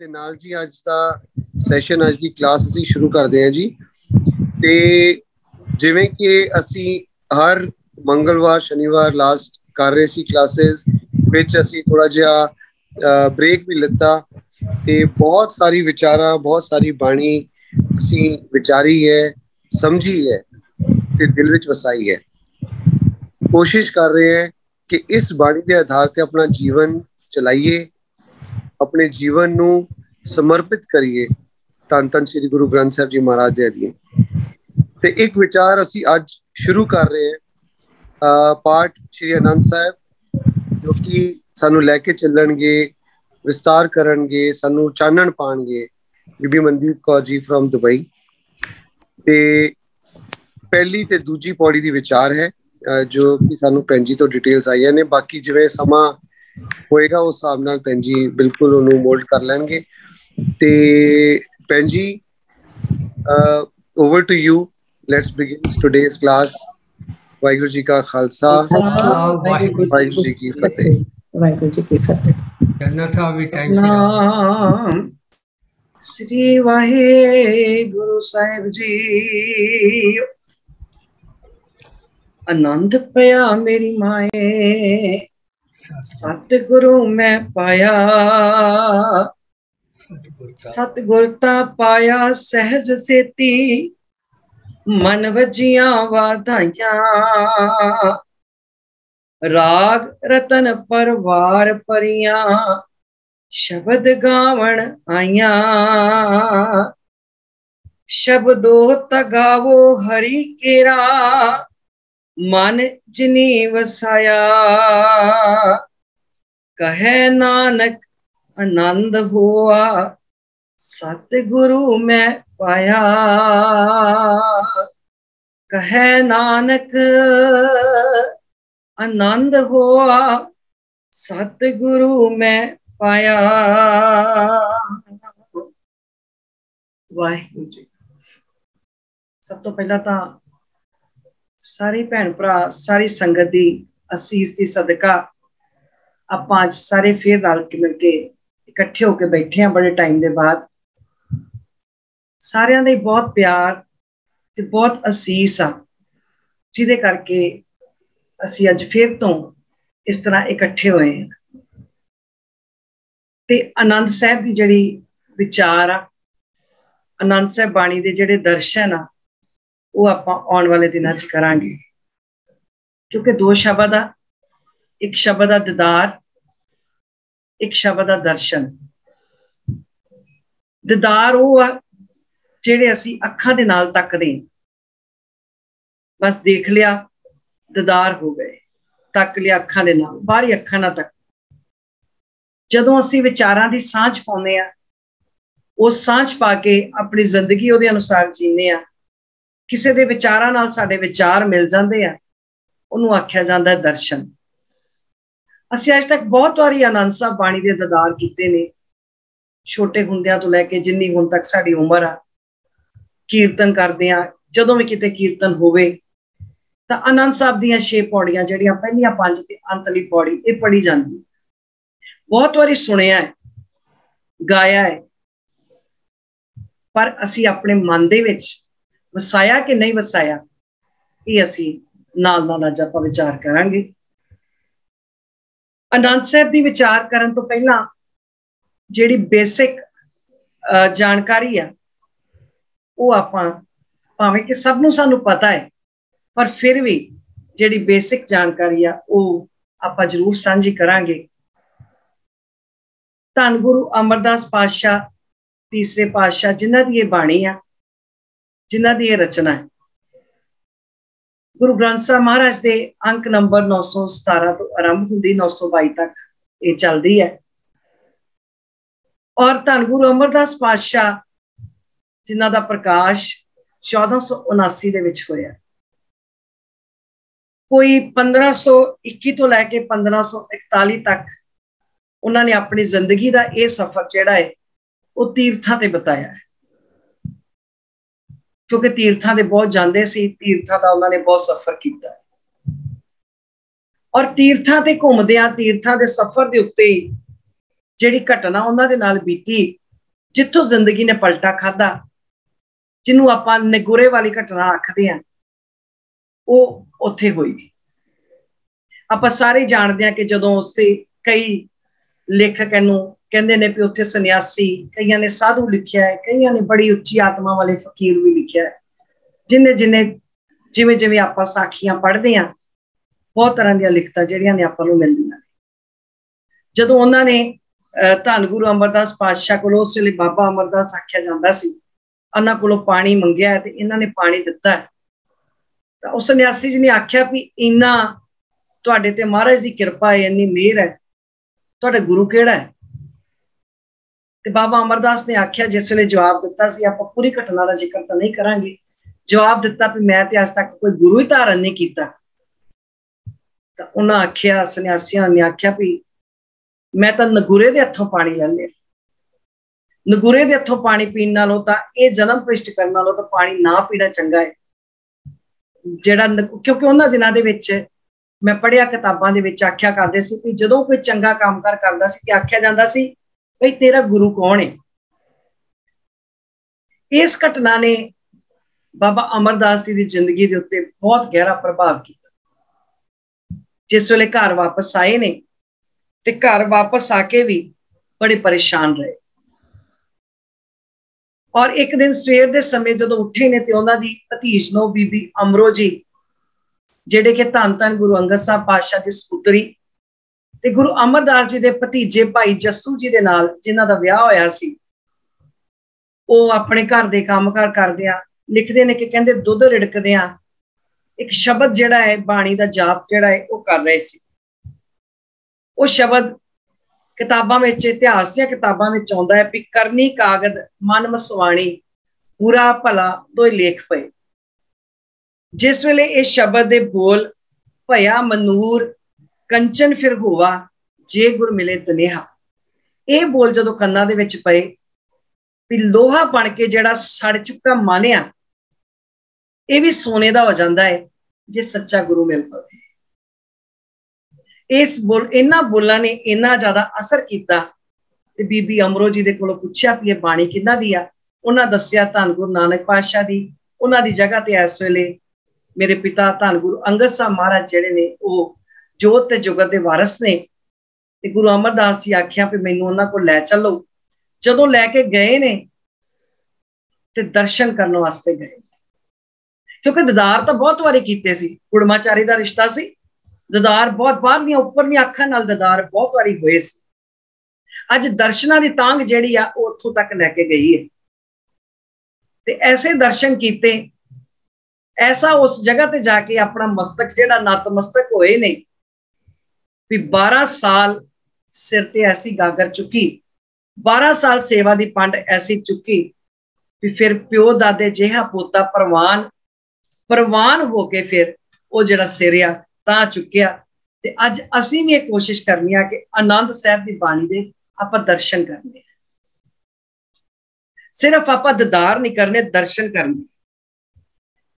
ਦੇ ਨਾਲ ਜੀ ਅੱਜ ਦਾ ਸੈਸ਼ਨ, ਅੱਜ ਦੀ ਕਲਾਸ ਅਸੀਂ ਸ਼ੁਰੂ ਕਰਦੇ ਹਾਂ ਜੀ। ਤੇ ਜਿਵੇਂ ਕਿ ਅਸੀਂ ਹਰ ਮੰਗਲਵਾਰ ਸ਼ਨੀਵਾਰ ਲਾਸਟ ਕਰ ਰਹੇ ਸੀ ਕਲਾਸਿਸ ਵਿੱਚ, ਅਸੀਂ ਥੋੜਾ ਜਿਹਾ ਬ੍ਰੇਕ ਵੀ ਲਿੱਤਾ ਤੇ ਬਹੁਤ ਸਾਰੀ ਵਿਚਾਰਾਂ, ਬਹੁਤ ਸਾਰੀ ਬਾਣੀ ਅਸੀਂ ਵਿਚਾਰੀ ਹੈ, ਸਮਝੀ ਹੈ ਤੇ ਦਿਲ ਵਿੱਚ ਵਸਾਈ ਹੈ। ਕੋਸ਼ਿਸ਼ ਕਰ ਰਹੇ ਹਾਂ ਕਿ ਇਸ ਬਾਣੀ ਦੇ ਆਧਾਰ ਤੇ ਆਪਣਾ ਜੀਵਨ ਚਲਾਈਏ, ਆਪਣੇ ਜੀਵਨ ਨੂੰ ਸਮਰਪਿਤ ਕਰੀਏ ਧੰਨ ਧੰਨ ਸ੍ਰੀ ਗੁਰੂ ਗ੍ਰੰਥ ਸਾਹਿਬ ਜੀ ਮਹਾਰਾਜ ਦੇ ਅਧੀਨ। ਤੇ ਇੱਕ ਵਿਚਾਰ ਅਸੀਂ ਅੱਜ ਸ਼ੁਰੂ ਕਰ ਰਹੇ ਹਾਂ, ਪਾਠ ਸ਼੍ਰੀ ਆਨੰਦ ਸਾਹਿਬ, ਜੋ ਕਿ ਸਾਨੂੰ ਲੈ ਕੇ ਚੱਲਣਗੇ, ਵਿਸਤਾਰ ਕਰਨਗੇ, ਸਾਨੂੰ ਚਾਨਣ ਪਾਣਗੇ ਬੀਬੀ ਮਨਦੀਪ ਕੌਰ ਜੀ ਫਰੋਮ ਦੁਬਈ। ਤੇ ਪਹਿਲੀ ਤੇ ਦੂਜੀ ਪੌੜੀ ਦੀ ਵਿਚਾਰ ਹੈ ਜੋ ਕਿ ਸਾਨੂੰ ਭੈਣ ਜੀ ਤੋਂ ਡਿਟੇਲਸ ਆਈਆਂ ਨੇ। ਬਾਕੀ ਜਿਵੇਂ ਸਮਾਂ ਹੋਏਗਾ ਉਸ ਹਿਸਾਬ ਨਾਲ ਭੈਣ ਜੀ ਬਿਲਕੁਲ ਉਹਨੂੰ ਮੋਲਡ ਕਰ ਲੈਣਗੇ। ਤੇ ਭੈਣ ਜੀ, over to you, let's begin today's class. Waheguru ji ਕਾ ਖਾਲਸਾ, ਵਾਹਿਗੁਰੂ ਜੀ ਕੀ ਫਤਿਹ। ਵਾਹਿਗੁਰੂ ਜੀ ਕੀ ਫਤਿਹ। ਸਤਿਨਾਮ ਸ੍ਰੀ ਵਾਹਿਗੁਰੂ ਸਾਹਿਬ ਜੀ। ਆਨੰਦ ਪਿਆ ਮੇਰੀ ਮਾਏ, ਸਤਿਗੁਰੂ ਮੈਂ ਪਾਇਆ, ਸਤਿਗੁਰ ਤਾਂ ਪਾਇਆ ਸਹਿਜ ਸੇਤੀ, ਮਨ ਵਜੀਆਂ ਵਾਧਾਈਆਂ। ਰਾਗ ਰਤਨ ਪਰਵਾਰ ਪਰੀਆਂ, ਸ਼ਬਦ ਗਾਵਣ ਆਈਆਂ। ਸ਼ਬਦੋ ਤਗਾਵੋ ਹਰੀ ਕੇਰਾ, ਮਨ ਜਿਨੀ ਵਸਾਇਆ। ਕਹੈ ਨਾਨਕ ਆਨੰਦ ਹੋਆ, ਸਤਿਗੁਰੂ ਮੈਂ ਪਾਇਆ। ਕਹੈ ਨਾਨਕ ਆਨੰਦ ਹੋਆ, ਸਤਿਗੁਰੂ ਮੈਂ ਪਾਇਆ। ਵਾਹਿਗੁਰੂ ਜੀ। ਸਭ ਤੋਂ ਪਹਿਲਾਂ ਤਾਂ ਸਾਰੇ ਭੈਣ ਭਰਾ, ਸਾਰੀ ਸੰਗਤ ਦੀ ਅਸੀਸ ਦੀ ਸਦਕਾ ਆਪਾਂ ਅੱਜ ਸਾਰੇ ਫੇਰ ਰਲ ਕੇ ਮਿਲ ਕੇ ਇਕੱਠੇ ਹੋ ਕੇ ਬੈਠੇ ਹਾਂ ਬੜੇ ਟਾਈਮ ਦੇ ਬਾਅਦ। ਸਾਰਿਆਂ ਦੇ ਬਹੁਤ ਪਿਆਰ ਤੇ ਬਹੁਤ ਅਸੀਸ ਆ, ਜਿਹਦੇ ਕਰਕੇ ਅਸੀਂ ਅੱਜ ਫੇਰ ਤੋਂ ਇਸ ਤਰ੍ਹਾਂ ਇਕੱਠੇ ਹੋਏ ਹਾਂ। ਤੇ ਆਨੰਦ ਸਾਹਿਬ ਦੀ ਜਿਹੜੀ ਵਿਚਾਰ ਆ, ਆਨੰਦ ਸਾਹਿਬ ਬਾਣੀ ਦੇ ਜਿਹੜੇ ਦਰਸ਼ਨ ਆ, ਉਹ ਆਪਾਂ ਆਉਣ ਵਾਲੇ ਦਿਨਾਂ 'ਚ ਕਰਾਂਗੇ। ਕਿਉਂਕਿ ਦੋ ਸ਼ਬਦ ਆ, ਇੱਕ ਸ਼ਬਦ ਆ ਦੀਦਾਰ, ਇੱਕ ਸ਼ਬਦ ਆ ਦਰਸ਼ਨ। ਦੀਦਾਰ ਉਹ ਆ ਜਿਹੜੇ ਅਸੀਂ ਅੱਖਾਂ ਦੇ ਨਾਲ ਤੱਕਦੇ, ਬਸ ਦੇਖ ਲਿਆ, ਦੀਦਾਰ ਹੋ ਗਏ, ਤੱਕ ਲਿਆ ਅੱਖਾਂ ਦੇ ਨਾਲ, ਬਾਹਰੀ ਅੱਖਾਂ ਨਾਲ ਤੱਕ। ਜਦੋਂ ਅਸੀਂ ਵਿਚਾਰਾਂ ਦੀ ਸਾਂਝ ਪਾਉਂਦੇ ਆ, ਉਹ ਸਾਂਝ ਪਾ ਕੇ ਆਪਣੀ ਜ਼ਿੰਦਗੀ ਉਹਦੇ ਅਨੁਸਾਰ ਜੀਂਦੇ ਆ, ਕਿਸੇ ਦੇ ਵਿਚਾਰਾਂ ਨਾਲ ਸਾਡੇ ਵਿਚਾਰ ਮਿਲ ਜਾਂਦੇ ਆ, ਉਹਨੂੰ ਆਖਿਆ ਜਾਂਦਾ ਦਰਸ਼ਨ। ਅਸੀਂ ਅੱਜ ਤੱਕ ਬਹੁਤ ਵਾਰੀ ਆਨੰਦ ਸਾਹਿਬ ਬਾਣੀ ਦੇ ਦੀਦਾਰ ਕੀਤੇ ਨੇ, ਛੋਟੇ ਹੁੰਦਿਆਂ ਤੋਂ ਲੈ ਕੇ ਜਿੰਨੀ ਹੁਣ ਤੱਕ ਸਾਡੀ ਉਮਰ ਆ। ਕੀਰਤਨ ਕਰਦੇ ਆ, ਜਦੋਂ ਵੀ ਕਿਤੇ ਕੀਰਤਨ ਹੋਵੇ ਤਾਂ ਆਨੰਦ ਸਾਹਿਬ ਦੀਆਂ 6 ਪੌੜੀਆਂ ਜਿਹੜੀਆਂ ਪਹਿਲੀਆਂ 5 ਤੇ ਅੰਤਲੀ ਪੌੜੀ, ਇਹ ਪੜ੍ਹੀ ਜਾਂਦੀ। ਬਹੁਤ ਵਾਰੀ ਸੁਣਿਆ ਹੈ, ਗਾਇਆ ਹੈ, ਪਰ ਅਸੀਂ ਆਪਣੇ ਮਨ ਦੇ ਵਿੱਚ ਵਸਾਇਆ ਕਿ ਨਹੀਂ ਵਸਾਇਆ, ਇਹ ਅਸੀਂ ਨਾਲ ਨਾਲ ਅੱਜ ਆਪਾਂ ਵਿਚਾਰ ਕਰਾਂਗੇ। ਆਨੰਦ ਸਾਹਿਬ ਦੀ ਵਿਚਾਰ ਕਰਨ ਤੋਂ ਪਹਿਲਾਂ ਜਿਹੜੀ ਬੇਸਿਕ ਜਾਣਕਾਰੀ ਆ, ਉਹ ਆਪਾਂ, ਭਾਵੇਂ ਕਿ ਸਭ ਨੂੰ ਸਾਨੂੰ ਪਤਾ ਹੈ, ਪਰ ਫਿਰ ਵੀ ਜਿਹੜੀ ਬੇਸਿਕ ਜਾਣਕਾਰੀ ਆ ਉਹ ਆਪਾਂ ਜ਼ਰੂਰ ਸਾਂਝੀ ਕਰਾਂਗੇ। ਧੰਨ ਗੁਰੂ ਅਮਰਦਾਸ ਪਾਤਸ਼ਾਹ, ਤੀਸਰੇ ਪਾਤਸ਼ਾਹ, ਜਿਨ੍ਹਾਂ ਦੀ ਇਹ ਬਾਣੀ ਆ, ਜਿਨ੍ਹਾਂ ਦੀ ਇਹ ਰਚਨਾ ਹੈ, ਗੁਰੂ ਗ੍ਰੰਥ ਸਾਹਿਬ ਮਹਾਰਾਜ ਦੇ ਅੰਕ ਨੰਬਰ 917 ਤੋਂ ਆਰੰਭ ਹੁੰਦੀ 922 ਤੱਕ ਇਹ ਚੱਲਦੀ ਹੈ। ਔਰ ਧੰਨ ਗੁਰੂ ਅਮਰਦਾਸ ਪਾਤਸ਼ਾਹ, ਜਿਨ੍ਹਾਂ ਦਾ ਪ੍ਰਕਾਸ਼ 1479 ਦੇ ਵਿੱਚ ਹੋਇਆ। ਕੋਈ 1521 ਤੋਂ ਲੈ ਕੇ 1541 ਤੱਕ ਉਹਨਾਂ ਨੇ ਆਪਣੀ ਜ਼ਿੰਦਗੀ ਦਾ ਇਹ ਸਫ਼ਰ ਜਿਹੜਾ ਹੈ ਉਹ ਤੀਰਥਾਂ ਤੇ ਬਿਤਾਇਆ ਹੈ। ਕਿਉਂਕਿ ਤੀਰਥਾਂ ਦੇ ਬਹੁਤ ਜਾਂਦੇ ਸੀ, ਤੀਰਥਾਂ ਦਾ ਉਹਨਾਂ ਨੇ ਬਹੁਤ ਸਫ਼ਰ ਕੀਤਾ। ਔਰ ਤੀਰਥਾਂ ਤੇ ਘੁੰਮਦਿਆਂ, ਤੀਰਥਾਂ ਦੇ ਸਫ਼ਰ ਦੇ ਉੱਤੇ ਜਿਹੜੀ ਘਟਨਾ ਉਹਨਾਂ ਦੇ ਨਾਲ ਬੀਤੀ, जिथों जिंदगी ने पलटा खादा, जिन्हों आपां निगुरे वाली घटना आखदे हां, वो उत्थे होई। आपां सारे जानते हैं कि जदों उससे कई लेखक इनू कहते ने भी उत्थे सन्यासी, कईयां ने साधु लिखिया है, कईयां ने बड़ी उच्ची आत्मा वाले फकीर भी लिखिया है। जिन्हें जिन्हें जिमें जिमें आपां साखियां पढ़ते हैं, बहुत तरह दी लिखतां जिहड़ियां ने आपां नूं मिलदियां। जदों उन्होंने धन गुरु अमरदास पातशाह कोलों, उस वेले बाबा अमरदास आख्या जांदा सी, उन्हां कोलों पानी मंगिया है ते इन्हां ने पानी दिता है। तो उस सन्यासी जी ने आख्या भी इन्ना तुहाडे ते महाराज की कृपा है, इन्नी मेहर है, तुहाडा गुरु किहड़ा है? ते बाबा अमरदास ने आख्या, जिस वेले जवाब दिता सी, आपां पूरी घटना का जिक्र तो नहीं करांगे, जवाब दिता भी मैं ते अज तक कोई गुरु ही धारण नहीं कीता। तो उन्हें आख्या, सन्यासियां ने आख्या भी मैं तो नगुरे दे हथों पानी ले लिया, नगुरे दे हथों पानी पीण नालों तां इह जन्म भ्रिष्ट करन नालों तां पानी ना पीना चंगा है। जिहड़ा क्योंकि उन्हां दिनां दे विच मैं पढ़िया किताबां दे विच आख्या करदे सी कि जदों कोई चंगा कामकार करदा सी कि आख्या जांदा सी भई तेरा गुरु कौन है। इस घटना ने बाबा अमरदास जी की जिंदगी के उत्ते बहुत गहरा प्रभाव किया। जिस वेले घर वापस आए ने ते घर वापस आके भी बड़े परेशान रहे, और एक दिन सवेर के समय जदों उठे ने ते उन्हां दी भतीज नो बीबी अमरो जी, जिहड़े कि धन धन गुरु अंगद साहब पातशाह की सपुत्री ते गुरु अमरदास जी के भतीजे भाई जस्सू जी दे नाल जिन्हां दा विआह होया सी, वो अपने घर के कामकार करदियां लिखते ने कि कहंदे दुध रिड़कदियां एक शब्द जिहड़ा है बाणी का जाप जिहड़ा है वो कर रहे सी। वो शब्द किताबां विच, इतिहास दी किताबां विच आउंदा है भी करनी कागद मन मसवाणी बुरा भला दोए लेख पे। जिस वेले इस शब्द दे बोल भया मनूर कंचन फिर होवा जे गुर मिले तनेहा, ये बोल जदों कन्नां दे विच पए भी लोहा बन के जिहड़ा सड़ चुका मन आ, ये भी सोने दा हो जांदा है जे सच्चा गुरु मिल पवे। इस बोल इन्हां बोलां ने इन्ना ज्यादा असर किया ते बीबी अमरो जी दे कोलों पुछया भी ये बाणी किन्हां दी आ। उन्हां दस्सिया धन गुरु नानक पातशाह दी। उन्हां दी जगह ते इस वेले मेरे पिता धन गुरु अंगद साहब महाराज जिहड़े ने वो जोत ते जुगत दे वारिस ने। ते गुरु अमरदास जी आख्या भी मैनूं उन्हां कोल लै चलो। जदों लैके गए ने ते दर्शन करने वास्ते गए, क्योंकि दीदार तो बहुत वारी कीते सी, कुड़माचारी दा रिश्ता सी, दीदार बहुत बाहर दी उपरली अखां नाल दीदार बहुत वारी होए सी। अज दर्शनां दी तांग जिहड़ी आ वो उत्थों तक लैके गई है। ते ऐसे दर्शन कीते, ऐसा उस जगह ते जाके अपना मस्तक जिहड़ा नतमस्तक होए ने भी 12 साल सिर ते ऐसी गागर चुकी, 12 साल सेवा दी पंड ऐसी चुकी भी फिर प्यो दादे जिहा पोता परवान परवान हो के फिर वो जिहड़ा सिर आ तां चुकिया। ते अज असीं भी कोशिश करनी आ कि आनंद साहब की बाणी दे आपां दर्शन करने, सिर्फ आपां दीदार नहीं करने, दर्शन करने।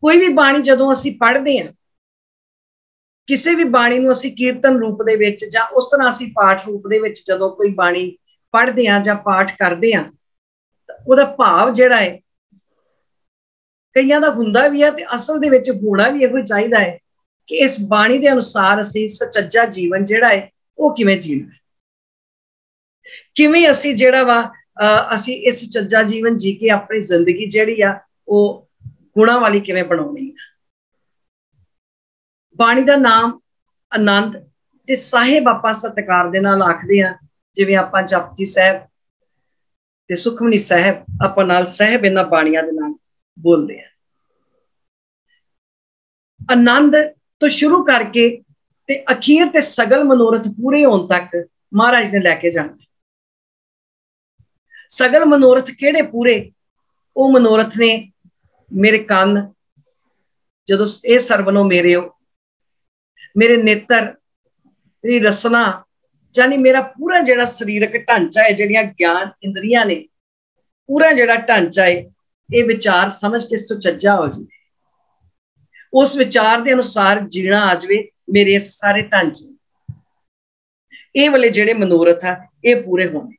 कोई भी बाणी जदों असीं पढ़दे हां, किसी भी बाणी नूं असीं कीर्तन रूप दे विच जां उस तरह असीं पाठ रूप दे विच जदों कोई बाणी पढ़दे हां जां पाठ करदे हां, उहदा भाव जिहड़ा है कईयां दा हुंदा भी है ते असल दे विच होना भी इहो चाहीदा है कि इस बाणी के अनुसार असीं सुचज्जा जीवन जिहड़ा है वो किवें जीना है, किवें असीं जिहड़ा वा असीं इस सुचज्जा जीवन जी के अपनी जिंदगी जिहड़ी आ वो गुणां वाली किवें बनाउणी है। बाणी का नाम आनंद ते साहिब आपां सत्कार दे नाल आखदे हां, जिवें आपां जपजी साहिब ते सुखमनी साहिब आपां नाल साहिब इन्हां बाणियां दे नाल बोलदे हैं। आनंद तो शुरू करके ते अखीर ते सगल मनोरथ पूरे होने तक महाराज ने लैके जाना। सगल मनोरथ केड़े पूरे? वो मनोरथ ने मेरे कान जदों ये सरवनों मेरे हो, मेरे नेत्र, मेरी रसना, यानी मेरा पूरा जिहड़ा शरीरक ढांचा है, जिहड़ियां ज्ञान इंद्रियां ने, पूरा जिहड़ा ढांचा है ये विचार समझ के सुचज्जा हो जाए, उस विचार के अनुसार जीना आ जाए मेरे इस सारे ढांचे, ये वाले जिहड़े मनोरथ आ ये पूरे होने।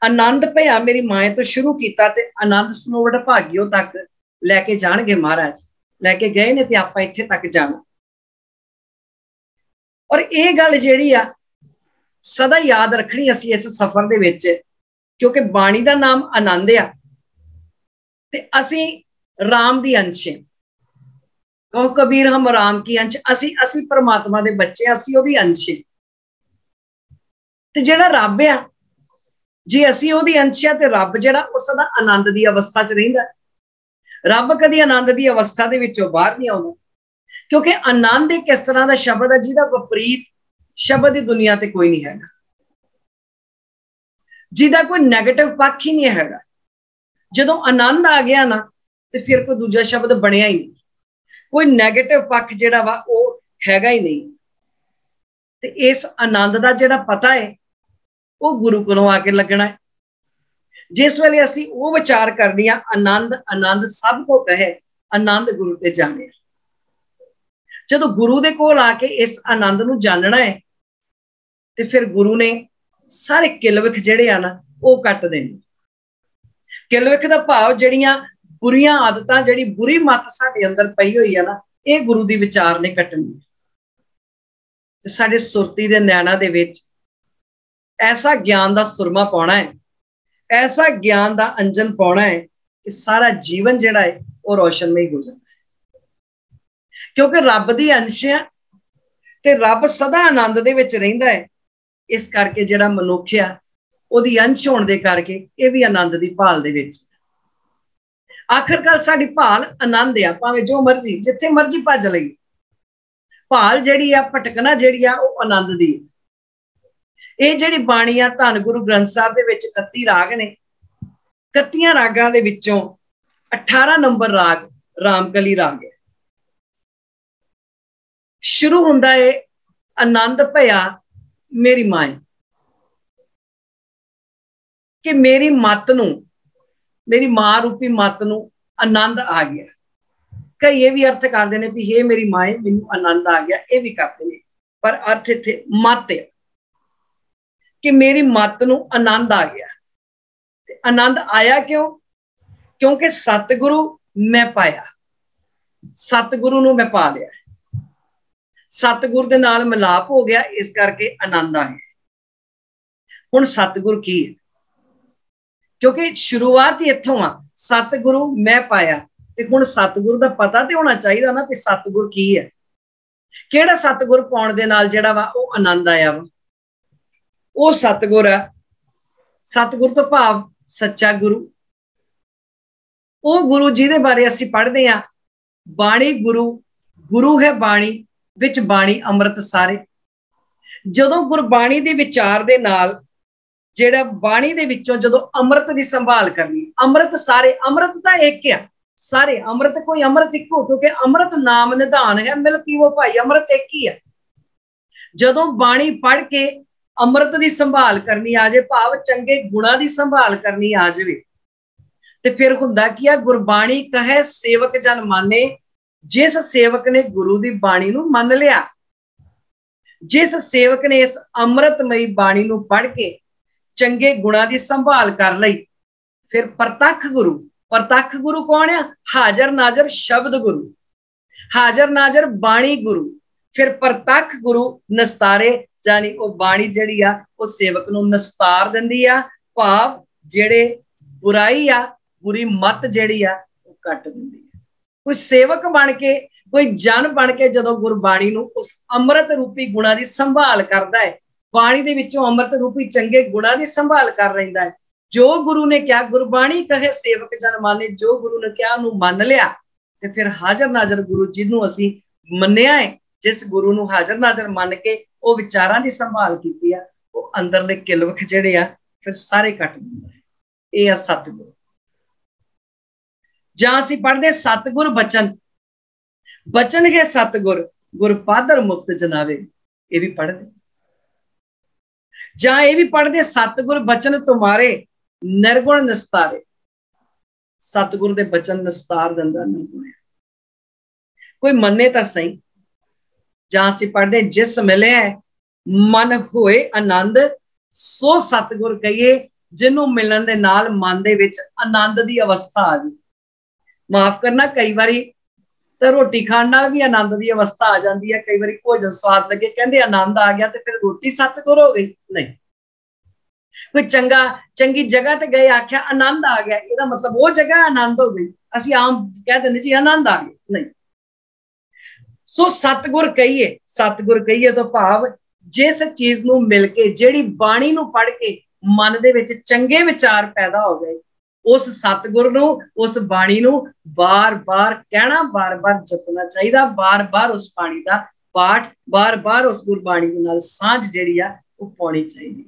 आनंद भया मेरी माए तो शुरू किया ते आनंद सनोवड़ भाग्यो तक लैके जाणगे महाराज, लैके गए ने ते आपां इत्थे तक जाना। और ये गल जिहड़ी आ सदा याद रखनी असीं इस सफर दे विच, क्योंकि बाणी दा नाम आनंद आ ते असीं राम दी अंश हैं। कहो कबीर हम राम की अंश, असी परमात्मा दे बच्चे, असी ओदी अंश हैं। ते जिहड़ा रब आ, जे असी ओदी अंश आ ते रब जिहड़ा वो सदा आनंद दी अवस्था च रहिंदा। रब कदी आनंद दी अवस्था दे विचों बाहर नहीं आउंदा, क्योंकि आनंद एक इस तरह का शब्द है जिहदा विपरीत शब्द इस दुनिया ते कोई नहीं हैगा, जिहदा कोई नैगेटिव पक्ष ही नहीं हैगा। जदों आनंद आ गया ना तो फिर कोई दूजा शब्द बनया ही नहीं, कोई नैगेटिव पक्ष जिहड़ा वा वो हैगा ही नहीं। ते इस आनंद दा जिहड़ा पता है वो गुरु कोलों आके लगना है। जिस वेले असीं वो विचार करनी आ आनंद आनंद सब को कहे, आनंद गुरु ते जाने। जदों गुरु दे कोल आके इस आनंद नूं जानना है ते फिर गुरु ने सारे किलविख जिहड़े आ ना वो कट देने। किलविख दा भाव जिहड़ियां बुरियां आदतां, जिहड़ी बुरी मत साडे अंदर पई होई है ना, ये गुरु दी विचार ने कटनी। ते साडे सुरती दे नैना दे विच ऐसा ज्ञान दा सुरमा पाउणा है, ऐसा ज्ञान दा अंजन पाउणा है कि सारा जीवन जिहड़ा है वो रोशनमई हो जाता है। क्योंकि रब दी अंश है ते रब सदा आनंद दे विच रहिंदा है। इस करके जिहड़ा मनुख आ ओदी अंश होण दे करके ये भी आनंद दी भाल दे विच। आखिरकार साडी भाल आनंद आ, भावें जो मर्जी जिथे मर्जी भज लई, भाल जिहड़ी आ भटकना जिहड़ी आ वो आनंद दी। ये जिहड़ी बाणी आ धन गुरु ग्रंथ साहिब दे विच 31 राग ने, 31 रागां दे विचों 18 नंबर राग रामकली राग है। शुरू हुंदा है आनंद भया मेरी माए, कि मेरी मत नूं, मेरी मां रूपी मत नूं आनंद आ गया। कई ये भी अर्थ करते हैं भी हे मेरी माए मैनूं आनंद आ गया, ये भी करते हैं, पर अर्थ इत्थे मत है कि मेरी मत नूं आनंद आ गया। ते आनंद आया क्यों? क्योंकि सतगुरु मैं पाया, सतगुरु नूं मैं पा लिया, सतगुरु दे नाल मिलाप हो गया, इस करके आनंद आ गया। हुण सतगुरु की है? क्योंकि शुरुआत ही इत्थों आ, सतगुरु मैं पाया, ते हुण सतगुरु दा पता ते होना चाहिए ना कि सतगुरु की है। किहड़ा सतगुरु पाउण दे नाल जिहड़ा वा वो आनंद आया वा, वो सतगुर है। सतगुर तो भाव सच्चा गुरु, वो गुरु जिहदे बारे असीं पढ़दे आ बाणी गुरु, गुरु है बाणी विच बाणी अमृत सारे। जदों गुरबाणी दे विचार दे नाल जिहड़ा बाणी दे विचों जदों अमृत दी संभाल करनी, अमृत सारे, अमृत तां एक आ सारे, अमृत कोई अमृत इक्को, क्योंकि अमृत नाम निधान है मिल पीवो भाई, अमृत एक ही है। जदों बाणी पढ़ के अमृत की संभाल करनी आ जाए, भाव चंगे गुणा की संभाल करनी आ जाए, तो फिर हुंदा की आ गुरबाणी कहे सेवक जन माने। जिस सेवक ने गुरु की बाणी नूं मन लिया, जिस सेवक ने इस अमृतमयी बाणी नूं पढ़ के चंगे गुणा की संभाल कर लई, फिर प्रतख गुरु, प्रतख गुरु कौन है? हाजर नाजर शब्द गुरु, हाजर नाजर बाणी गुरु, फिर प्रतख गुरु नस्तारे, जानी वो बाणी जिहड़ी आ वो सेवक नूं नस्तार दिंदी आ, भाव जिहड़े बुराई आ बुरी मत जिहड़ी आ वो कट दिंदी आ। कोई सेवक बन के, कोई जन बन के जदों गुरबाणी नूं उस अमृत रूपी गुणा की संभाल करदा है, बाणी दे विचों अमृत रूपी चंगे गुणा की संभाल कर रहिंदा है। जो गुरु ने क्या गुरबाणी कहे सेवक जन माने, जो गुरु ने क्या उन्होंने मान लिया, ते फिर हाजर नाजर गुरु जिन्हों असीं मन्निया है, जिस गुरु नूं हाजर नाजर मान के वो विचारां दी संभाल कीती आ, वो अंदरले किलविख जिहड़े आ फिर सारे कट दिंदा है। ये आ सतगुरु। जां असीं पढ़दे सतगुर बचन, बचन है सतगुर गुर पादर मुक्त जनावे, ये भी पढ़दे। जां ये भी पढ़दे सतगुर बचन तुम्हारे निर्गुण निस्तारे, सतगुर दे बचन निस्तार दिंदा निर्गुण। कोई मन्ने तां सही। जां असीं पढ़दे जिस मिले मन होए आनंद, सो सतगुर कहिए जिन्हों मिलन दे नाल मन दे विच आनंद दी अवस्था आ गई। माफ करना, कई बारी तो रोटी खाण नाल भी आनंद दी अवस्था आ जाती है। कई बारी भोजन स्वाद लगे, कहते आनंद आ गया, तो फिर रोटी सतगुर हो गई। नहीं, कोई चंगी जगह ते गए, आख्या आनंद आ गया, इसका मतलब वो जगह आनंद हो गई। असीं आम कह देंगे जी आनंद आ गया, नहीं। सो सतगुर कहिए तो भाव जिस चीज नूं मिल के, जिहड़ी बाणी नूं पढ़ के मन दे विच चंगे विचार पैदा हो गए, उस सतगुर नूं, उस बाणी नूं बार बार कहना, बार बार जपना चाहिए, बार बार उस बाणी दा पाठ, बार बार उस गुरबाणी दे नाल सांझ जिहड़ी आ वो पाउणी चाहिए,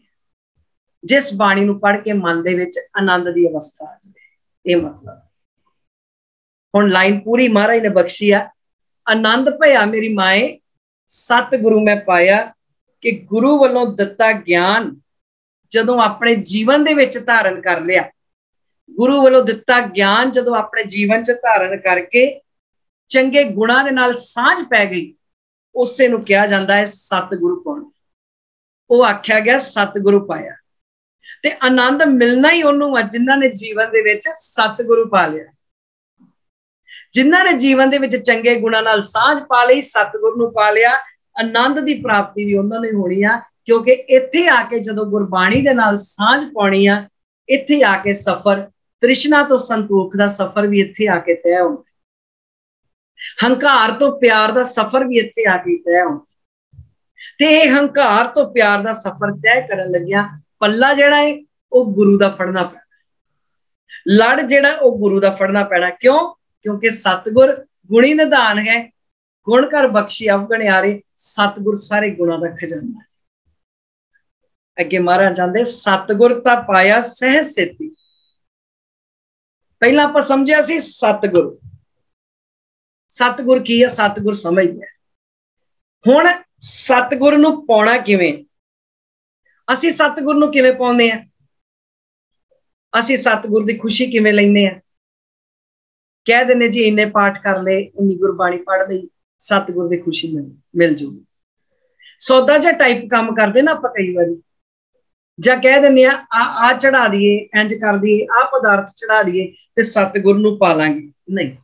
जिस बाणी नूं पढ़ के मन दे विच आनंद दी अवस्था आ जाए। ये मतलब हुण लाइन पूरी महाराज ने बख्शी आ। आनंद भया मेरी माए सतगुरु मैं पाया, कि गुरु वालों दिता ज्ञान जदों अपने जीवन दे विच धारण कर लिया, गुरु वालों दिता ज्ञान जदों अपने जीवन च धारण करके चंगे गुणां दे नाल सांझ पै गई, उसे नूं कहा जांदा है सतगुरु पाउणा। वो आख्या गया सतगुरु पाया, ते आनंद मिलना ही उन्होंने आ जिन्हां ने जीवन दे विच सतगुरु पा लिया, जिन्हां ने जीवन दे विच चंगे गुणां नाल सांझ पा लई, सतगुरु नूं पा लिया। आनंद दी प्राप्ति भी उन्होंने होनी आ, क्योंकि इत्थे आके जदों गुरबाणी दे नाल सांझ पाउणी आ, इत्थे आके सफर तृष्णा तो संतोख दा सफर भी इत्थे आके तय होना, हंकार तो प्यार दा सफर भी इत्थे आके तय होना। ते हंकार तो प्यार दा सफर तय करन लग्या पल्ला जिहड़ा है वो गुरु दा फड़ना पैना, लड़ जिहड़ा वो गुरु दा फड़ना पैना। क्यों? क्योंकि सतगुर गुणी निधान है, गुण कर बख्शी अवगणियारे, सतगुर सारे गुणों का खजाना है। अगे महाराज आंदे सतगुर ता पाया सहज सेती। पहला आपां समझिया सी सतगुर, सतगुर की है, सतगुर समझ गया। हुण सतगुर नूं पाउणा किवें? असीं सतगुर नूं किवें पाउंदे आ? असीं सतगुर दी खुशी किवें लैंदे आ? कह देने जी इन्ने पाठ कर ले, इन्नी गुरबाणी पढ़ ली, सतगुर दी खुशी मिल जूगी। सौदा जा टाइप काम करते ना आपां कई बारी, जां कह देने आ चढ़ा दिए, इंज कर दिए, आ पदार्थ चढ़ा दिए ते सतगुर नूं पा लांगे। नहीं,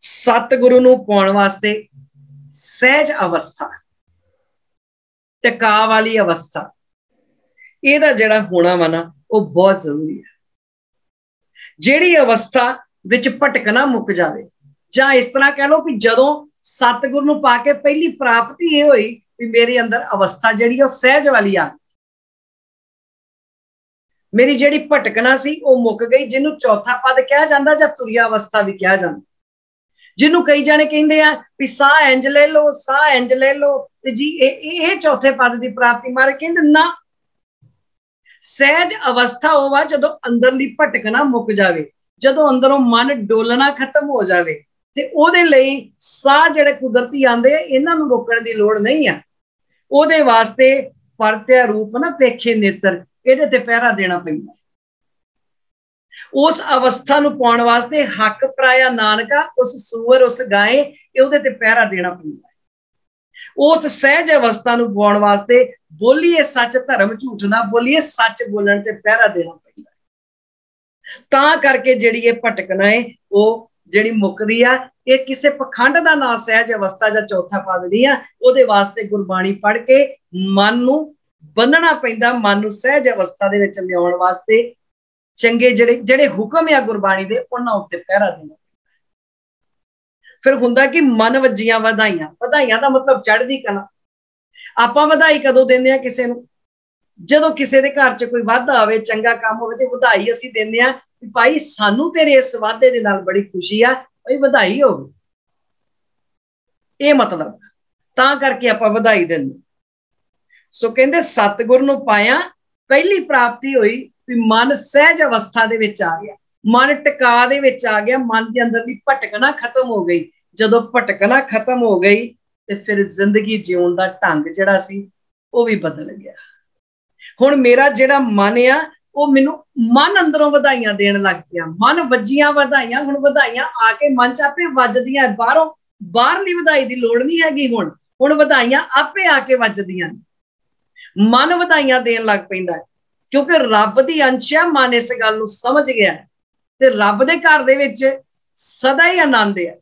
सतगुरु नूं पाउण वास्ते सहज अवस्था, टिका वाली अवस्था, इहदा जिहड़ा होना वा ना वो बहुत जरूरी है। जिहड़ी अवस्था विच भटकना मुक जावे, जां इस तरह कह लो कि जदों सतगुर नूं पा के पहली प्राप्ति ये हुई कि मेरे अंदर अवस्था जिहड़ी वो सहज वाली आ, मेरी जिहड़ी भटकना सी वो मुक गई, जिन्हों चौथा पद कहा जाता जां तुरिया अवस्था भी कहा जाता, जिन्हों कई जाने कहते हैं भी साह इंज ले लो, साह इंज ले लो, ते जी ये चौथे पद की प्राप्ति। मारे कहते ना, सहज अवस्था होवा जदों अंदरली भटकना मुक जावे, जदों अंदरों मन डोलना खत्म हो जावे, ते ओदे लई साह जिहड़े कुदरती आंदे इन्हां नूं रोकण दी लोड़ नहीं आ। ओदे वास्ते परत्या रूप ना पेखे नेत्र, इहदे ते पहरा देना पैंदा। उस अवस्था नूं पाउण वास्ते हक पराया नानका, उस सूअर उस गाय इहदे ते पहरा देना पैंदा। उस सहज अवस्था नूं पाउण वास्ते बोलीए सच धर्म झूठ ना बोलीए, सच बोलण ते पहरा देना पैंदा। तां करके जिहड़ी ये भटकना है वो जिहड़ी मुकदी आ, ये किसी पखंड दा ना सहज अवस्था जां चौथा पद नहीं आ। उहदे वास्ते गुरबाणी पढ़ के मन नूं बन्नना पैंदा, मन नूं सहज अवस्था दे विच लियाउण वास्ते चंगे जिहड़े हुक्म आ गुरबाणी दे उन्हां उत्ते पहरा देना। फिर हुंदा कि मन वज्जियां वधाइयां, वधाइयां दा मतलब चढ़दी कला। आपां वधाई कदों दिंदे आ किसे नूं? जदों किसे दे घर च कोई वाधा आवे, चंगा काम होवे ते वधाई असीं दिंदे आ कि भाई सानू तेरे इस वाधे दे नाल बड़ी खुशी आ, भाई वधाई होवे। ये मतलब तां करके आपां वधाई दिंदे। सो कहंदे सतगुर नूं पाया पहली प्राप्ति हुई भी मन सहज अवस्था दे विच आ गया, मन टिका दे विच आ गया, मन के अंदर दी भटकना खत्म हो गई। जदों भटकना खत्म हो गई ते फिर जिंदगी जीउण दा ढंग जिहड़ा सी वो भी बदल गया। हुण मेरा जिहड़ा मन आ वो मैनूं मन अंदरों वधाइयां देण लग पिया, मन वज्जियां वधाइयां, हुण वधाइयां आके मन च आपे वजदियां, बाहरों बाहरली वधाई दी लोड़ नहीं हैगी। हुण वधाइयां आपे आके वजदियां, मन वधाइयां देण लग पैंदा। क्योंकि रब दी अंश है। मन इस गल नूं समझ गया ते रब दे घर दे विच सदा ही आनंद है।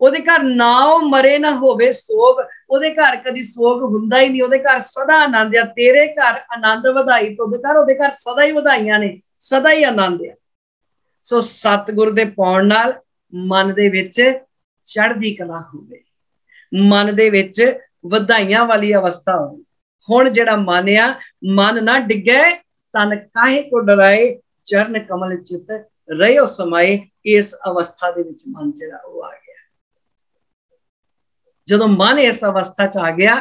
ਉਹਦੇ घर ना ਉਹ मरे ना होवे सोग, ਉਹਦੇ घर कदी सोग हुंदा ही नहीं, ਉਹਦੇ घर सदा आनंद है। तेरे घर आनंद वधाई तुद घर, ਉਹਦੇ घर सदा ही ਵਧਾਈਆਂ ने, सदा ही आनंद है। सो सतगुर दे पाउण नाल मन दे विच चढ़दी कला होवे, मन दे विच ਵਧਾਈਆਂ वाली अवस्था होवे। हुण जिहड़ा मन आ, मन ना डिगे तन काहे को डराए, चरण कमल चित रहियो समाए। इस अवस्था दे विच मन जिहड़ा वो आ गया। जदों मन इस अवस्था च आ गया,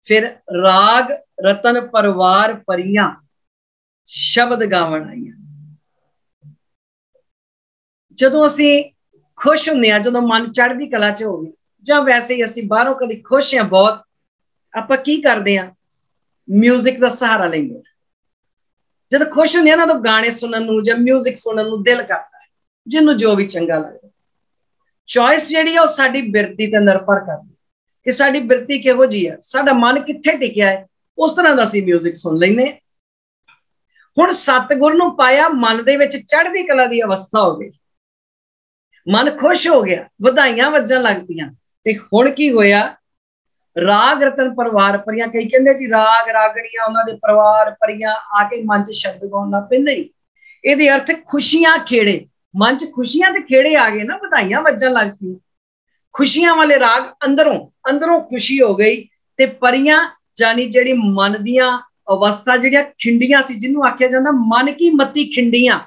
फिर राग रतन परवार परियां शब्द गावण आईयां। जदों असीं खुश हुंदे आ, जदों मन चढ़दी कला च होवे, जां वैसे ही असीं बाहरों कदी खुश हैं बहुत, आपां की करदे आ, म्यूजिक दा सहारा लैंदे। जदों खुश हुंदे आ ना, तो गाने सुनन नूं जां म्यूजिक सुनन नूं दिल करदा है, जिन्नू जो भी चंगा लगदा। चॉइस जिहड़ी आ, ओह साडी बिरती ते निर्भर करदी कि साडी बिरती किहो जी है, साडा मन कित्थे टिकिया है, उस तरह दा असीं म्यूजिक सुन लैंदे। हुण सतगुर नूं पाया, मन दे विच चढ़दी कला दी अवस्था हो गई, मन खुश हो गया, ਵਧਾਈਆਂ ਵੱਜਣ ਲੱਗ ਪਈਆਂ। ते हुण की होया, राग रतन परिवार परियां, कई कहंदे जी राग रागणियां उन्हां दे परिवार परियां आके मन च शब्द गाउण लग पैंदे। इहदे अर्थ खुशियां खेड़े, मन च खुशियां ते खेड़े आ गए ना, ਵਧਾਈਆਂ ਵੱਜਣ लग पईयां। खुशियां वाले राग, अंदरों अंदरों खुशी हो गई। ते परियां जानी जिहड़ी मन दियां अवस्था जिहड़ियां खिंडियां सी, जिन्हों आख्या जांदा मन की मती खिंडियां,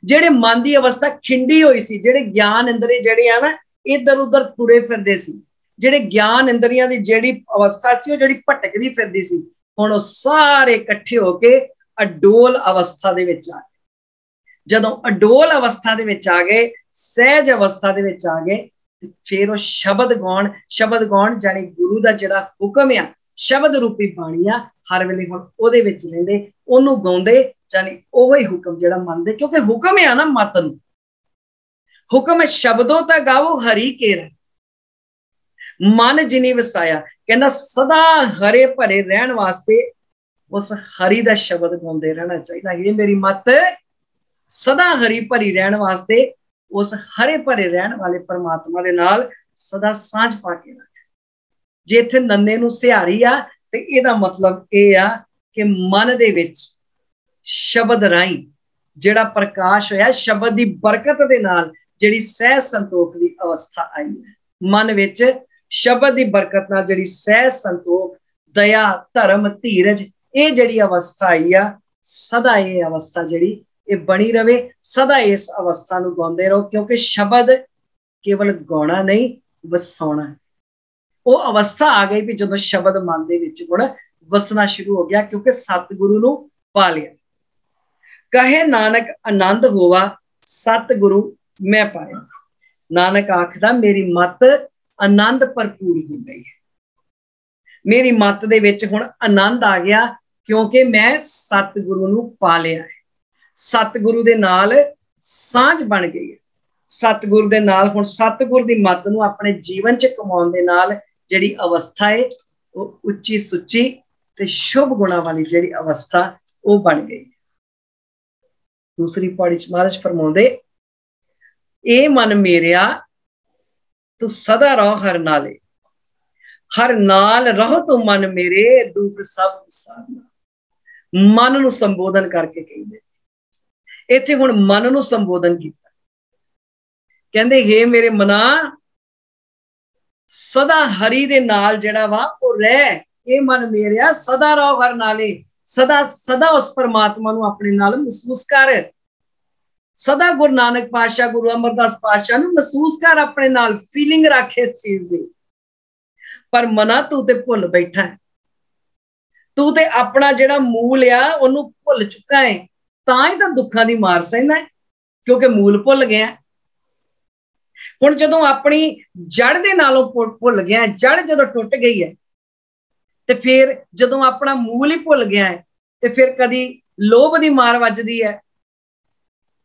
जिहड़े मन की अवस्था खिंडी हुई सी, जिहड़े ज्ञान इंद्रिय जिहड़े आ ना इधर उधर तुरे फिरदे सी, जिहड़े ज्ञान इंद्रियां दी जिहड़ी अवस्था सी, जिहड़ी भटकदी फिरदी सी, हुण ओह सारे इकट्ठे होके अडोल अवस्था दे विच आ गए। जदों अडोल अवस्था दे विच आ गए, सहज अवस्था दे विच आ गए, फिर वो शब्द गाउण जानी गुरु दा जिहड़ा हुक्म आ, शब्द रूपी बाणी आ, हर वेले हुण ओहदे विच लैंदे, ओनू गाउंदे, जानी ओह ही हुक्म जिहड़ा मनदे। क्योंकि हुक्म है ना मत नूं, हुक्म है शब्दों ता गाओ हरि केर, मन जिनी वसाया। कहना सदा हरे भरे रहन वास्ते उस हरि दा शब्द गाउंदे रहना चाहिए। ये मेरी मत सदा हरी भरी रहन वास्ते उस हरे भरे रहन वाले परमात्मा दे नाल सदा सांझ पा के रख। जे इत्थे नन्ने नूं सिहारी आ, ते इहदा मतलब ये आ कि मन दे विच शब्द राही जिहड़ा प्रकाश होया, शब्द की बरकत दे नाल जिहड़ी सहज संतोख की अवस्था आई है। मन विच शब्द की बरकत नाल जिहड़ी सहज संतोख, दया, धर्म, धीरज, ये जिहड़ी अवस्था आई आ, सदा ये अवस्था जिहड़ी ये बनी रहे, सदा इस अवस्था नूं गाउंदे रहो। क्योंकि शब्द केवल गाउणा नहीं, वसाउणा है। वो अवस्था आ गई भी जदों शब्द मन दे विच हुण वसना शुरू हो गया, क्योंकि सतगुरु नूं पा लिया। कहे नानक आनंद होवा सतगुरु मैं पाया। नानक आखदा मेरी मत आनंद भरपूर हो गई है, मेरी मत दे विच हुण आनंद आ गया, क्योंकि मैं सतगुरु नूं पा लिया है। सतगुरु दे नाल सांझ बन गई है। सतगुरु दे नाल हुण सतगुरु दी मत नूं अपने जीवन च कमाउण दे नाल जिहड़ी अवस्था है वो उच्ची सुच्ची ते शुभ गुणा वाली जिहड़ी अवस्था वो बन गई। दूसरी पौड़ी च महाराज फरमाउंदे, ए मन मेरिया तू सदा रहो हर नाले, हर नाल रहो तू मन मेरे दुख सब विसारना। मन नूं संबोधन करके कहिंदे, इत्थे हुण मन नूं संबोधन कीता। कहंदे हे मेरे मना सदा हरि दे नाल जिहड़ा वा ओ रह। ए मन मेरिया सदा रहो हर नाले, सदा सदा उस परमात्मा नूं अपने नाल महसूस कर। सदा गुरु नानक पातशाह, गुरु अमरदास पातशाह नूं महसूस कर, अपने नाल फीलिंग रख इस चीज दी। पर मना तू ते भुल बैठा है, तू ते अपना जिहड़ा मूल आ ओनू भुल चुका है, तां ही तां दुखां दी मार सहना है, क्योंकि मूल भुल गया। हुण जदों अपनी जड़ दे नालों भुल गया, जड़ जदों टुट गई है, ते फिर जदों अपना मूल ही भुल गया है, ते फिर कदी लोभ दी मार वजदी है,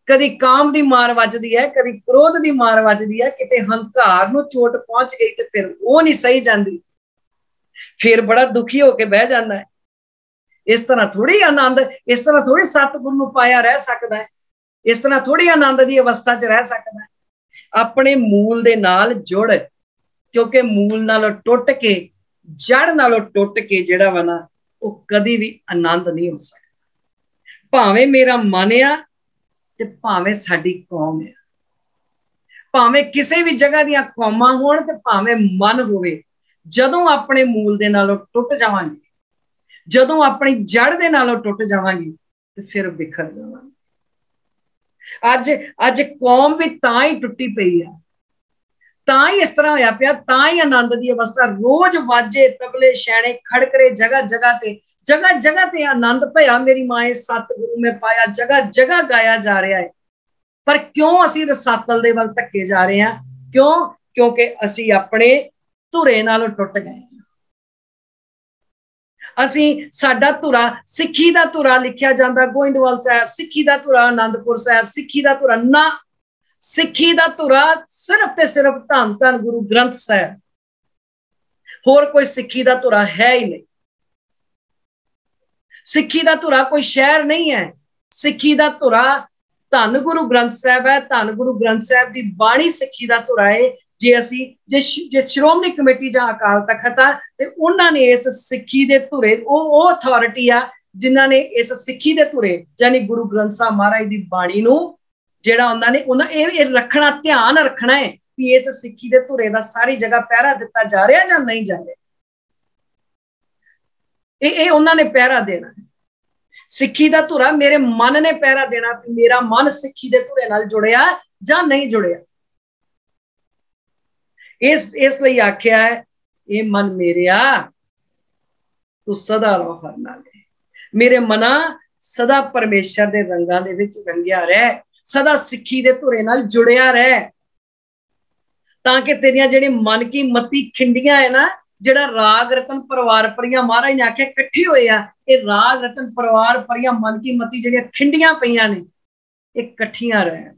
कदी काम दी मार वजदी है, कदी क्रोध दी मार वजदी है, किते हंकार नूं चोट पहुंच गई ते फिर वो नहीं सही जांदी, फिर बड़ा दुखी होके बह जांदा है। इस तरह थोड़ी आनंद, इस तरह थोड़ी सतगुरु नूं पाया रह सकदा है, इस तरह थोड़ी आनंद की अवस्था च रह सकदा है। अपने मूल दे नाल जुड़, क्योंकि मूल नालों टुट के, जड़ नालों टुट के जिहड़ा वा ना वो कदी भी आनंद नहीं हो सकता। भावें मेरा मन आ ते भावें साडी कौम है, भावें किसी भी जगह दियां कौमां होण ते भावें मन होवे, जदों अपने मूल दे नालों टुट जावांगे, जदों अपनी जड़ दे नालों टुट जावांगे ते फिर बिखर जावांगे। अज अज कौम भी तां ही टुटी पई है, तां ही इस तरह होया पिया, तां ही आनंद की अवस्था, रोज वाजे तबले शैणे खड़करे जगह जगह ते आनंद भया मेरी माए सतगुरु में पाया, जगह जगह गाया जा रहा है। पर क्यों असी रसातल दे वल धक्के जा रहे हैं? क्यों? क्योंकि असी अपने धुरे नालों टुट गए। असी साडा धुरा सिक्खी दा धुरा लिखिया जांदा गोइंदवाल साहब, सिक्खी दा धुरा आनंदपुर साहब, सिक्खी दा धुरा ना, सिक्खी दा धुरा सिर्फ ते सिर्फ धन धन गुरु ग्रंथ साहब, होर कोई सिक्खी दा धुरा है ही नहीं। सिक्खी दा धुरा कोई शहर नहीं है, सिक्खी दा धुरा धन गुरु ग्रंथ साहब है। धन गुरु ग्रंथ साहब की बाणी सिक्खी दा धुरा है। जे असी जे श्रोमणी कमेटी जां अकाल तखत आ ते उन्हां ने इस सिक्खी दे धुरे ओ अथॉरिटी आ जिन्हां ने इस सिक्खी दे धुरे यानी गुरु ग्रंथ साहब महाराज की बाणी नूं जेड़ा उन्होंने रखना, ध्यान रखना है कि इस सिक्खी दे धुरे दा सारी जगह पहरा दिता जा रहा जां नहीं जा रहा, ये उन्होंने पहरा देना है। सिक्खी दा धुरा मेरे मन ने पहरा देना कि मेरा मन सिक्खी दे धुरे नाल जुड़िया जां नहीं जुड़िया। इसलिए आख्या है, ये मन मेरेया तू सदा रहो हर नाले, मेरे मना सदा परमेश्वर दे रंगां दे विच रंगिया रह, सदा सिक्खी दे धुरे नाल जुड़िया रह, ताकि तेरियां जेहड़ी मन की मती खिंडियां है ना, जेड़ा राग रतन परिवार परियां महाराज ने आख्या कट्ठे होए आ, ये राग रतन परिवार परियां मन की मती जेहड़ियां खिंडियां पईयां ने, ये कट्ठियां रहन।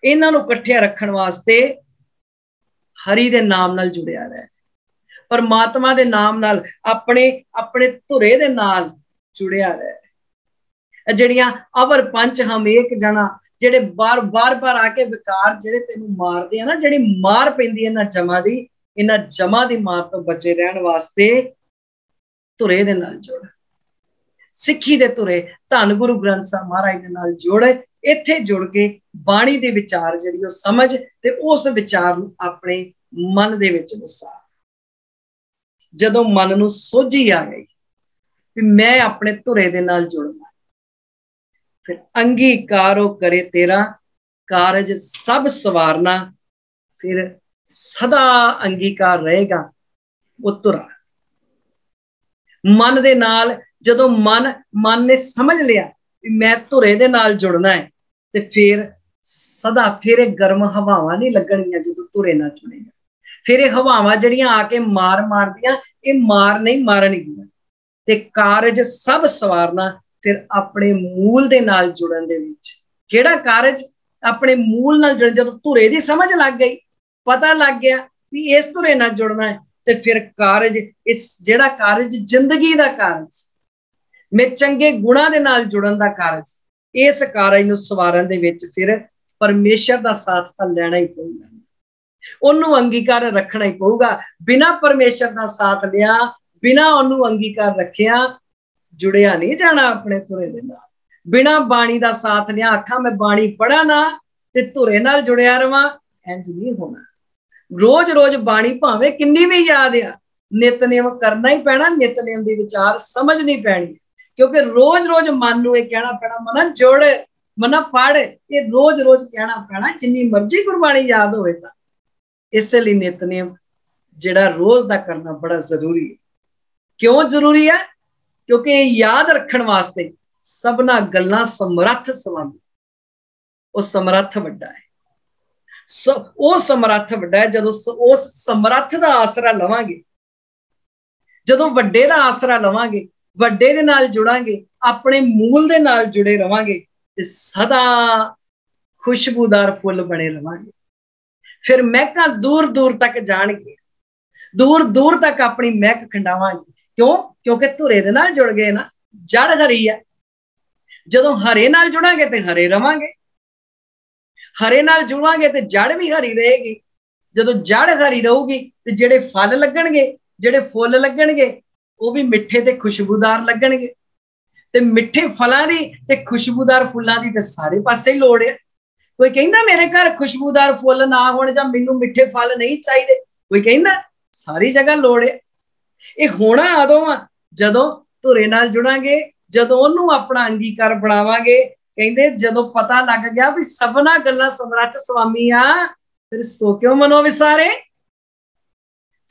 इन्हां नूं कट्ठियां रखण वास्ते हरि दे नाम नाल जुड़िया रह, परमात्मा दे नाम नाल अपने अपने धुरे दे नाल जुड़िया रह। जड़ियां अवर पंच हम एक जना जेड़े बार बार बार आके विकार जेड़े तेनू मारदे हैं ना, जेड़ी मार पैंदी है इन्हां जमा दी, इन्हां जमा दी मार तो बचे रहन वास्ते धुरे दे नाल जुड़, सिक्खी दे धुरे धन गुरु ग्रंथ साहब महाराज दे नाल जुड़। इत्थे जुड़ के बाणी दे विचार जिहड़ी ओ समझ ते उस विचार नूं अपने मन दे विच वसा। जदों मन नूं सोझी आ गई कि मैं अपने धुरे दे नाल जुड़ना, फिर अंगीकारो करे तेरा कारज सब सवारना, फिर सदा अंगीकार रहेगा वो धुरा। मन दे नाल जदों मन ने समझ लिया कि मैं धुरे दे नाल जुड़ना है, ते फिर सदा फिर गर्म हवावां नहीं लगणगियां जदों धुरे नाल जुड़ेगा। फिर ये हवावां जड़ियां आके मार दियां, ये मार नहीं मारनगियां, ते कारज सब सवारना, फिर अपने मूल दे नाल जुड़न दे विच। किहड़ा कारज? अपने मूल नाल जुड़न। जदों धुरे दी समझ लग गई, पता लग गया कि इस धुरे नाल जुड़ना है, ते फिर कारज, इस जिहड़ा कारज जिंदगी दा कारज, मैं चंगे गुणां दे नाल जुड़न दा कारज, इस कारज नूं सवारन दे विच फिर परमेश्वर दा साथ तां लैना ही पऊगा, ओनू अंगीकार रखना ही पऊगा। बिना परमेश्वर का साथ लिया, बिना ओनू अंगीकार रखिया जुड़िया नहीं जाना अपने धुरे दे नाल। बिना बाणी का साथ लिया आखा मैं बाणी पढ़ा ना ते धुरे नाल जुड़िया रवां, इंज नहीं होना। रोज रोज बाणी भावें किन्नी भी याद आ, नितनेम करना ही पैना, नितनेम दी विचार समझनी पैनी, क्योंकि रोज रोज मन नूं इह कहना पैना मना जुड़, मना पढ़, ये रोज रोज कहना पैना, जिन्नी मर्जी गुरबाणी याद होवे तां। इसलिए नितनेम जिहड़ा रोज दा करना बड़ा जरूरी है। क्यों जरूरी है? क्योंकि याद रखण वास्ते सबना गल्लां समर्थ सवांदी, वो समर्थ वड्डा है, वो समर्थ वड्डा है। जदों उस समर्थ दा आसरा लवांगे, जदों वड्डे दा आसरा लवांगे, वड्डे दे नाल जुड़ांगे, अपने मूल दे नाल जुड़े रवांगे, ते सदा खुशबूदार फुल बने रवांगे। फिर महकां दूर दूर तक जाणगे, दूर दूर तक अपनी महक खंडावांगे। क्यों? क्योंकि धुरे दे नाल जुड़ गए ना, जड़ हरी है। जदों हरे नाल जुड़ांगे तो हरे रवांगे, हरे नाल जुड़ांगे तो जड़ भी हरी रहेगी। जदों जड़ हरी रहूगी तो जेडे फल लगणगे, जेडे फुल लगणगे वो भी मिठे ते खुशबूदार लगणगे। ते मिठे फलां दी ते खुशबूदार फुल्लां दी ते सारे पासे ही लोड़ है। कोई कहंदा मेरे घर खुशबूदार फुल ना होण जां मैनूं मिठे फल नहीं चाहिए, कोई कहंदा सारी जगह लोड़ है। ये होना अदों आ जदों धुरे नाल जुड़ांगे, जदों ओनू अपना अंगीकार बनावांगे। कहंदे जदों पता लग गया भी सबना गल्लां समरथ स्वामी आ, फिर सो क्यों मनो विसारे।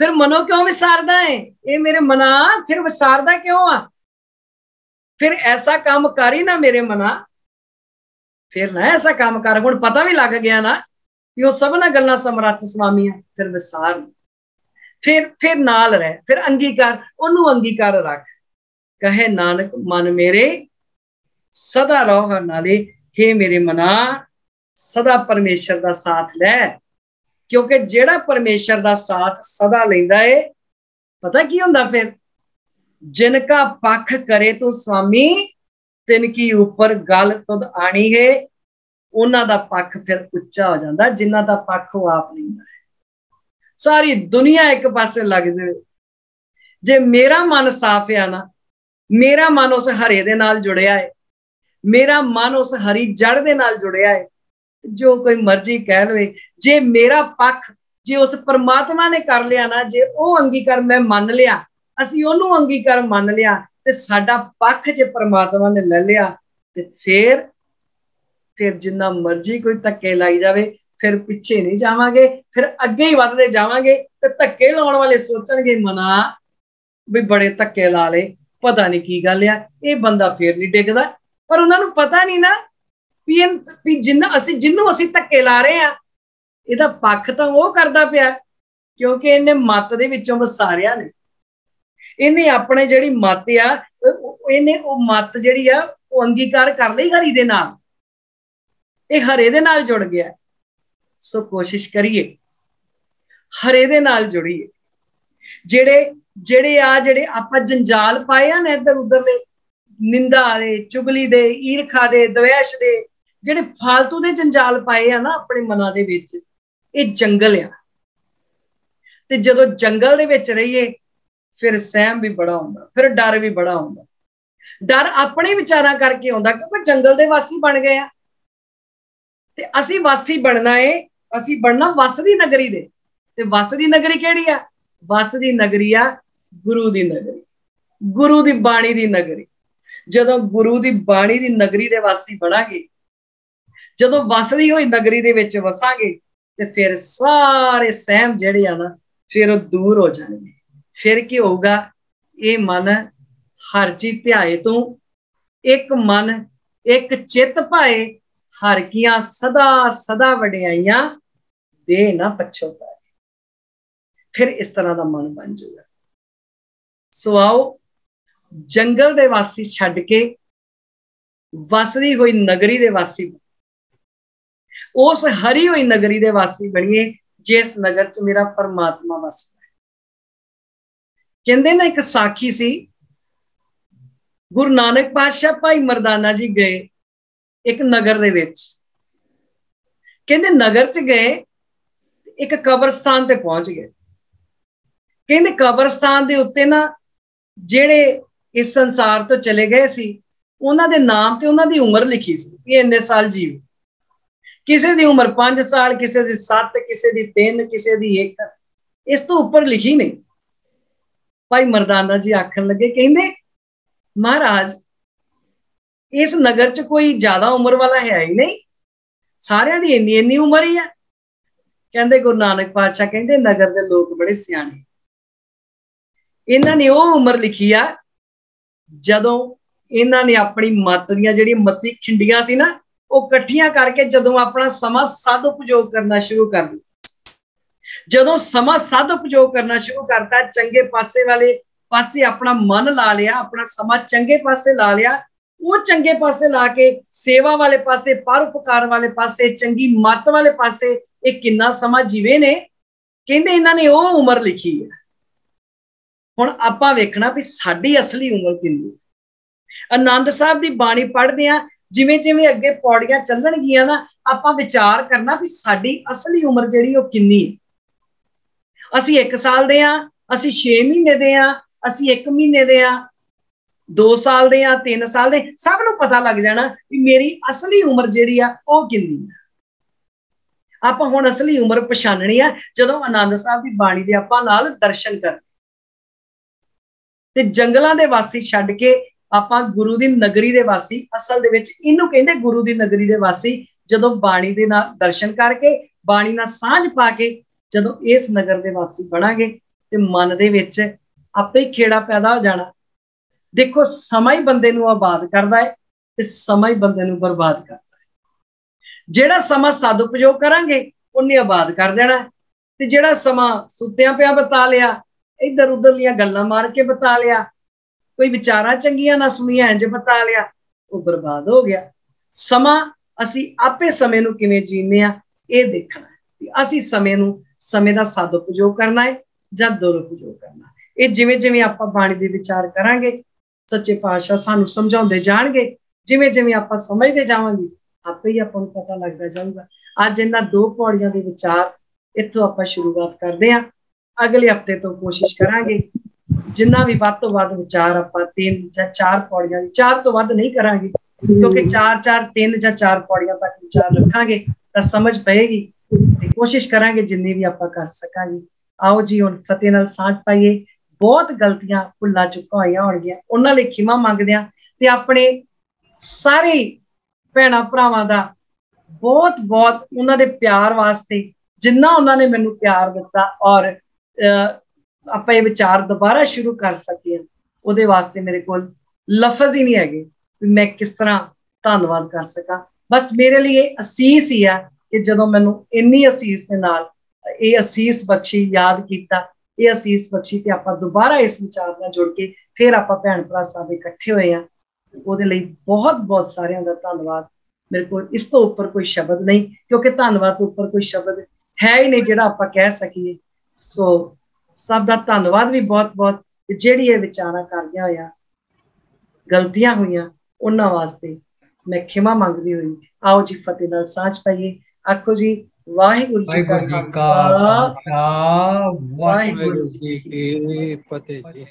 फिर मनो क्यों विसारदा है, ये मेरे मना फिर विसारदा क्यों आ। फिर ऐसा काम कर ही ना मेरे मना, फिर ना ऐसा काम कर। हुण पता भी लग गया ना कि वो सबना गल्लां समरथ स्वामी आ, फिर विसार, फिर नाल रह, फिर अंगीकार, ओनू अंगीकार रख। कहे नानक मन मेरे सदा रहो नाले, हे मेरे मना सदा परमेश्वर का साथ लै। क्योंकि जेड़ा परमेश्वर का साथ सदा लेंदा है, पता की हुंदा फिर, जिनका पख करे तो स्वामी तिनकी ऊपर गल तुद आनी है। उन्हां दा पख फिर उच्चा हो जाता, जिन्हां दा पख वो आप लेंदा है। सारी दुनिया एक पासे लग जाए, जे मेरा मन साफ है ना, मेरा मन उस हरे दे नाल जुड़िया है, मेरा मन उस हरी जड़ दे नाल जुड़िया है, जो कोई मर्जी कह लो, जे मेरा पख जे उस परमात्मा ने कर लिया ना, जे वो अंगीकार मैं मान लिया, असी ओनू अंगीकार मान लिया, ते साडा पख जे परमात्मा ने ले लिया, ते फिर जिन्ना मर्जी कोई धक्के लाई जावे, फिर पिछे नहीं जावांगे, फिर अगे ही वधदे जावांगे। ते धक्के लाउण वाले सोचणगे मना भी बड़े धक्के ला ले, पता नहीं की गल आ, ये बंदा फिर नहीं डिगदा। पर उन्होंने पता नहीं ना भी जिन्नों असी धक्के ला रहे हैं, इहदा पक्ष तो वो करदा पिया, क्योंकि इन्हें मत दे विचों वसारिया ने। इन्हें अपने जिहड़ी मत आ, इन्हें वो मत जिहड़ी आ वो अंगीकार कर लई हरी दे नाल, ये हरे दे नाल जुड़ गया। सो कोशिश करिए हरे दे नाल जुड़िए। जेड़े जेड़े आ जेड़े आपां जंजाल पाए आ ना इधर उधरले, निंदा दे, चुगली दे, ईरखा दे, द्वेष दे, जेड़े फालतू दे जंजाल पाए आ ना अपने मना दे विच, ये जंगल आ। ते जदों जंगल दे विच रहिए फिर सहम भी बड़ा हुंदा, फिर डर भी बड़ा हुंदा। डर अपने विचारां करके आउंदा, क्योंकि जंगल दे वासी बन गए आ। ते असी वासी बनना है, असी बनना वस दी नगरी दे। ते वस दी नगरी केड़ी आ? वस दी नगरी आ गुरु दी नगरी, गुरु दी बाणी दी नगरी। जदों गुरु दी बाणी दी नगरी दे वासी बनांगे, जदों वसदी होई नगरी दे विच वसांगे, ते फिर सारे सहम जिहड़े आ ना फिर वो दूर हो जाएंगे। फिर की होगा, ये मन हर चीज ध्याए तू, एक मन एक चित पाए, हर कियां सदा सदा वडियाइयां दे ना पछोताए। फिर इस तरह का मन बन जाएगा। सो आओ जंगल दे वासी छड्ड के वसदी हुई नगरी दे वासी, उस हरी हुई नगरी दे वासी बनिए जिस नगर च मेरा परमात्मा वसदा है। कहंदे ना एक साखी सी, गुरु नानक पातशाह भाई मरदाना जी गए एक नगर दे विच। कहंदे नगर च गए, एक कब्रस्तान ते पहुंच गए। कहंदे कब्रस्तान दे उत्ते ना जेड़े इस संसार तो चले गए सी, उन्हां दे नाम ते उन्हां दी उम्र लिखी सी कि इन्ने साल जीव। किसी दी उम्र 5 साल, किसी दी 7, किसी दी 3, किसी दी 1, इस तो ऊपर लिखी नहीं। भाई मरदाना जी आखन लगे, कहंदे महाराज इस नगर च कोई ज्यादा उम्र वाला है ही नहीं, सारियां दी इन्नी इन्नी उम्र ही है। कहंदे गुरु नानक पातशाह कहंदे नगर दे लोग बड़े सियाणे, इन्हां ने वो उम्र लिखी आ जदों इन्हां ने अपनी मत दियां जिहड़ियां मती खिंडियां सी ना, वो कट्ठियां करके जदों अपना समा सद उपयोग करना शुरू कर दिया। जदों समा सद उपयोग करना शुरू करता, चंगे पासे वाले पासे अपना मन ला लिया, अपना समा चंगे पासे ला लिया, वो चंगे पासे ला के सेवा वाले पासे, परोपकार वाले पासे, चंगी मत वाले पासे एक किन्ना समा जीवे ने। कहंदे इन्हां ने वो उम्र लिखी है। हुण आपां वेखना भी साडी असली उम्र किन्नी। आनंद साहब की बाणी पढ़ते हैं, जिमें जिमें अगे पौड़ियां चलणगियां ना, आपां विचार करना भी साडी असली उम्र जिहड़ी ओह किन्नी है। असीं 1 साल दे हां, असीं 6 महीने दे हां, असीं 1 महीने दे हां, 2 साल दे हां, 3 साल दे, सब नूं पता लग जाना कि मेरी असली उम्र जिहड़ी आ ओह किन्नी है। आपां हुण असली उम्र पछाणनी है जदों आनंद साहब की बाणी दे आपां नाल दर्शन कर ते जंगलां दे वासी छड्ड के आपां गुरु दी नगरी दे वासी, असल दे विच इहनूं कहंदे गुरु दी नगरी दे वासी, जदों बाणी दे नाल दर्शन करके बाणी नाल सांझ पा के जदों इस नगर दे वासी बनांगे ते मन दे विच आपे ही खेड़ा पैदा हो जाना। देखो समा ही बंदे नूं आबाद करदा है ते समा ही बंदे नूं बर्बाद करदा है। जिहड़ा समा सदुपयोग करांगे उन्हें आबाद कर देना, ते जिहड़ा समा सुत्तियां पिया बिता लिया, इधर उधरलियां गल्लां मार के बिता लिया, कोई विचारां चंगियां ना सुनिया इंज बिता लिया, वो बर्बाद हो गया। समा असी आपे समय नूं किवें जीने आ ये देखना है। असी समय नूं समय दा सदुपयोग करना है जां दुरुपयोग करना है। ये जिवें जिवें आपां बाणी दे विचार करांगे सच्चे पातशाह सानूं समझाउंदे जाणगे, जिवें जिवें आपां समझदे जावांगे आपे ही आपां नूं पता लगदा जाऊगा। अज इन्हां 2 पौड़ियां दे विचार इत्थों आपां शुरुआत करदे हां। अगले हफ्ते तो कोशिश करांगे जिन्ना भी वध तो वध विचार आपां 3 जां 4 पौड़ियां, 4 तो वध नहीं करांगे क्योंकि 4 3 जां 4 पौड़ियां तक विचार रखांगे तां समझ पएगी ते कोशिश करांगे जिन्नी भी आपां कर सकांगे। आओ जी हुण फतेह नाल सांझ पाइए। बहुत गलतियां भुल्लां चुक्कां होईयां होणगीਆਂ, उन्हां लई खिमा मंगदे हां ते अपने सारे भैणां भरावां दा बहुत बहुत उन्हां दे प्यार वास्ते जिन्ना उन्हां ने मैनूं प्यार दिता और आपां ये विचार दोबारा शुरू कर सके उहदे वास्ते मेरे कोल लफज ही नहीं हैगे कि मैं किस तरह धन्नवाद कर सकां। बस मेरे लिए असीस ही है कि जदों मैनूं इन्नी असीस दे नाल ये असीस बख्शी याद कीता, ये असीस बख्शी ते आपां दोबारा इस विचार नाल जुड़ के फिर आपां भैण भरा साहब इकट्ठे होए हैं। उहदे लई बहुत बहुत सारियां दा धन्नवाद। मेरे को इस तो उपर कोई शब्द नहीं क्योंकि धन्नवाद तो उपर कोई शब्द है ही नहीं जिहड़ा आपां कह सकीए। सो सब दा धन्नवाद भी बहुत बहुत। जिहड़ी ये विचारां करदियां होइयां गलतियां होईयां उन्हां वास्ते मैं खिमा मंगदी होई। आओ जी फतेह नाल सांझ पाइए। आखो जी वाहिगुरू जी का खालसा, वाहिगुरू वाहिगुरू जी की फतेह जी।